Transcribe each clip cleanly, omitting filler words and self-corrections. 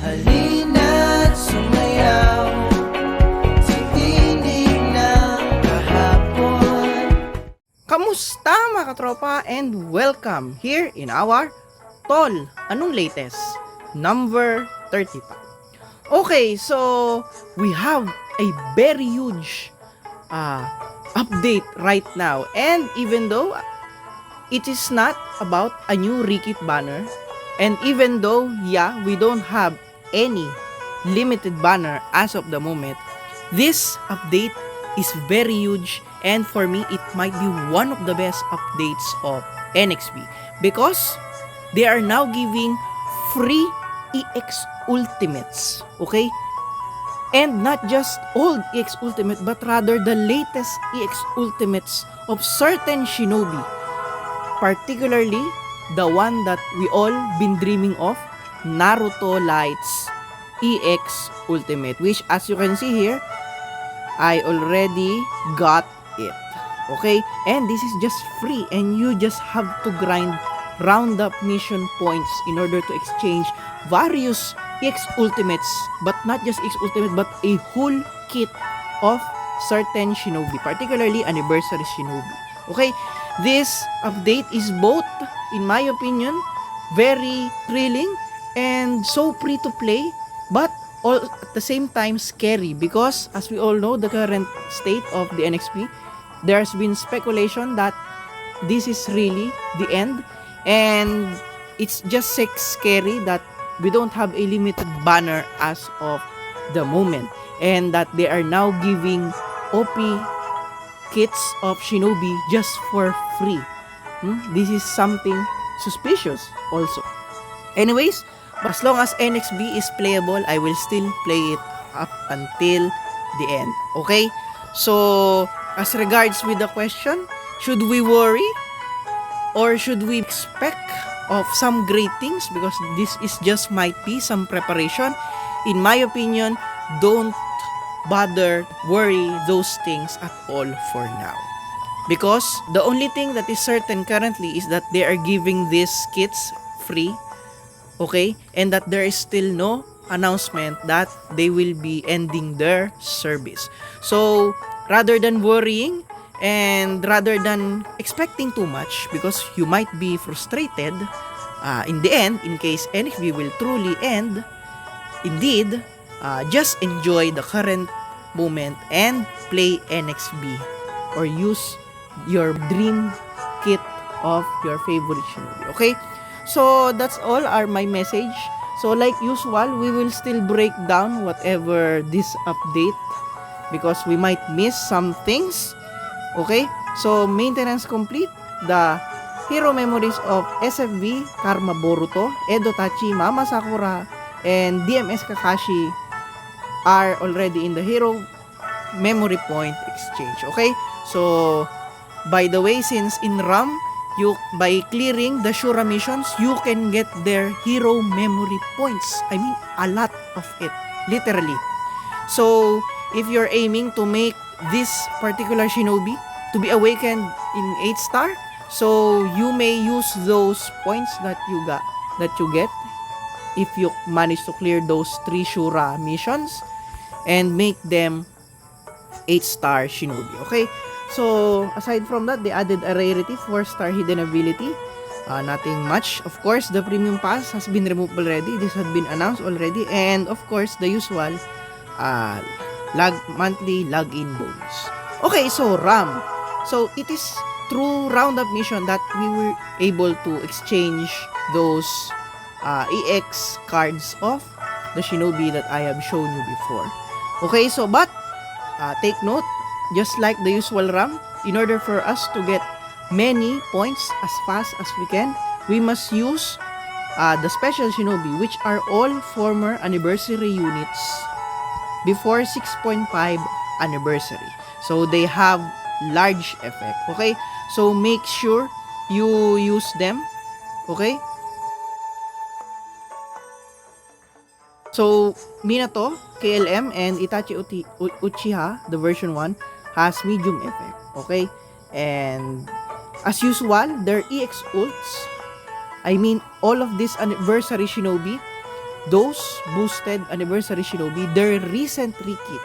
Halina't sumayaw sa tinig ng kahapon. Kamusta mga katropa and welcome here in our Tol, anong latest? Number 35. Okay, so we have a very huge update right now, and even though it is not about a new Rikit banner, and even though we don't have any limited banner as of the moment, this update is very huge, and for me it might be one of the best updates of NXP because they are now giving free EX Ultimates, okay? And not just old EX Ultimate, but rather the latest EX Ultimates of certain Shinobi, particularly the one that we all been dreaming of, Naruto Lights EX Ultimate, which as you can see here, I already got it, okay? And this is just free, and you just have to grind round up mission points in order to exchange various EX Ultimates, but not just EX Ultimate, but a whole kit of certain Shinobi, particularly Anniversary Shinobi. Okay, this update is both, in my opinion, very thrilling and so free to play, but all at the same time scary, because as we all know, the current state of the NXP, there's been speculation that this is really the end, and it's just scary that we don't have a limited banner as of the moment, and that they are now giving OP kits of Shinobi just for free. This is something suspicious also. Anyways, as long as NXB is playable, I will still play it up until the end. Okay? So, as regards with the question, should we worry or should we expect of some great things, because this is just might be some preparation? In my opinion, don't bother worry those things at all for now, because the only thing that is certain currently is that they are giving these kits free, okay, and that there is still no announcement that they will be ending their service. So rather than worrying and rather than expecting too much, because you might be frustrated in the end, in case NXP will truly end, indeed, just enjoy the current moment and play NXB, or use your dream kit of your favorite Shinobi. Okay, so that's all are my message. So like usual, we will still break down whatever this update, because we might miss some things. Okay, so maintenance complete, the hero memories of SFB, Karma Boruto, Edo Tachi, Mama Sakura, and DMS Kakashi are already in the hero memory point exchange. Okay, so by the way, since in RAM, by clearing the Shura missions, you can get their hero memory points. I mean, a lot of it, literally. So if you're aiming to make this particular Shinobi to be awakened in 8 star, so you may use those points that you get if you manage to clear those 3 Shura missions and make them 8 star Shinobi. Okay, so aside from that, they added a rarity, 4 star hidden ability. Nothing much. Of course, the premium pass has been removed already. This had been announced already, and of course the usual monthly login bonus. Okay, so RAM. So it is through roundup mission that we were able to exchange those EX cards of the Shinobi that I have shown you before. Okay, so but take note, just like the usual RAM, in order for us to get many points as fast as we can, we must use the special Shinobi, which are all former anniversary units before 6.5 anniversary. So they have large effect. Okay, so make sure you use them. Okay, so Minato, KLM, and Itachi Uchiha, the version 1, has medium effect. Okay, and as usual, their EX ults, I mean all of these anniversary Shinobi, those boosted anniversary shinobi, their recent rekit.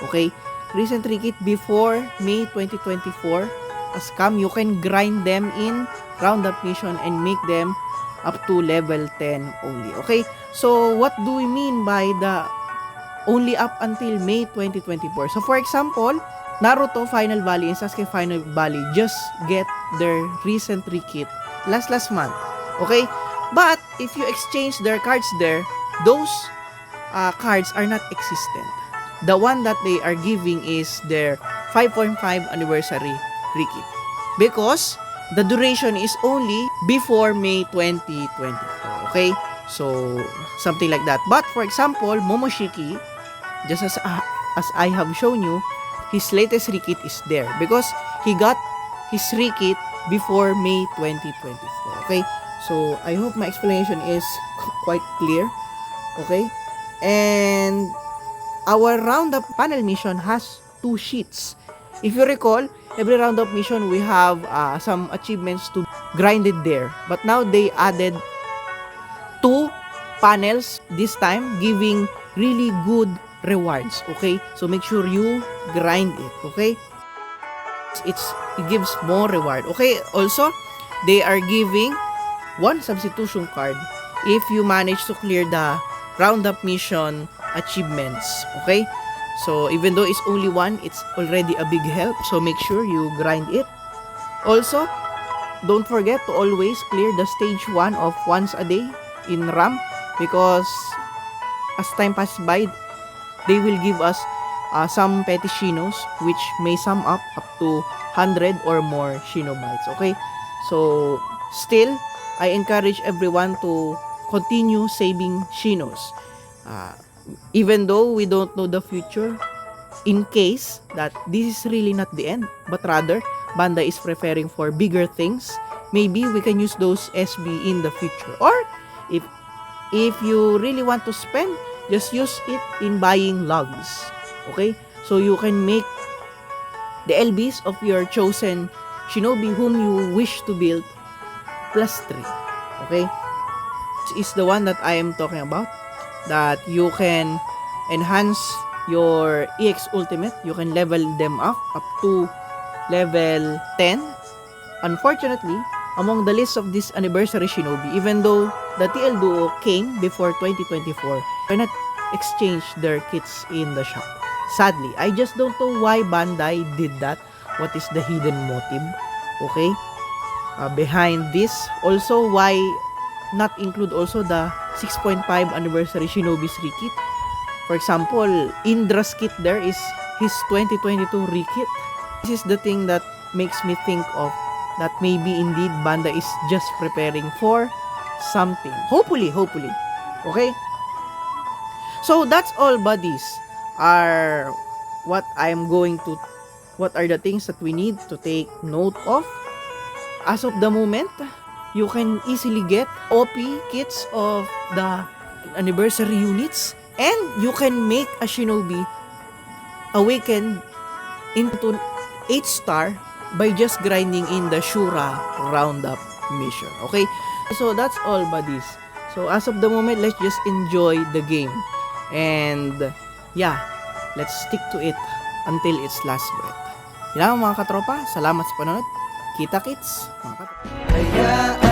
Okay? Recent rekit before May 2024 has come. You can grind them in roundup mission and make them up to level 10 only. Okay? So, what do we mean by the only up until May 2024? So, for example, Naruto Final Valley and Sasuke Final Valley just get their recent rekit last month. Okay? But, if you exchange their cards there, those cards are not existent. The one that they are giving is their 5.5 anniversary rekit. Because, the duration is only before May 2024. Okay? So, something like that. But, for example, Momoshiki, just as I have shown you, his latest rekit is there. Because, he got his rekit before May 2024. Okay? So, I hope my explanation is quite clear. Okay? And, our roundup panel mission has 2 sheets. If you recall, every roundup mission we have some achievements to grind it there. But now they added 2 panels this time, giving really good rewards. Okay? So make sure you grind it. Okay? It gives more reward. Okay? Also, they are giving 1 substitution card if you manage to clear the roundup mission achievements. Okay? So, even though it's only 1, it's already a big help. So, make sure you grind it. Also, don't forget to always clear the stage 1 of once a day in RAM, because as time passes by, they will give us some petty shinos which may sum up to 100 or more shinobytes. Okay? So, still, I encourage everyone to continue saving shinos. Even though we don't know the future, in case that this is really not the end, but rather Bandai is preparing for bigger things, maybe we can use those SB in the future. Or if you really want to spend, just use it in buying logs. Okay? So you can make the LBs of your chosen shinobi whom you wish to build +3. Okay? This is the one that I am talking about, that you can enhance your EX Ultimate. You can level them up to level 10. Unfortunately, among the list of this anniversary shinobi, even though the TL Duo came before 2024, cannot exchange their kits in the shop. Sadly, I just don't know why Bandai did that. What is the hidden motive? Okay? Behind this, also why not include also the 6.5 anniversary Shinobi's rekit. For example, Indra's kit there is his 2022 rekit. This is the thing that makes me think of that maybe indeed Bandai is just preparing for something. Hopefully. Okay? So that's all, buddies. What are the things that we need to take note of? As of the moment, you can easily get OP kits of the anniversary units, and you can make a shinobi awakened into 8-star by just grinding in the Shura roundup mission. Okay? So that's all, buddies. So as of the moment, let's just enjoy the game. And yeah, let's stick to it until its last breath. Yan lang mga katropa. Salamat sa panonood. Kita kits, mga katropa. Kaya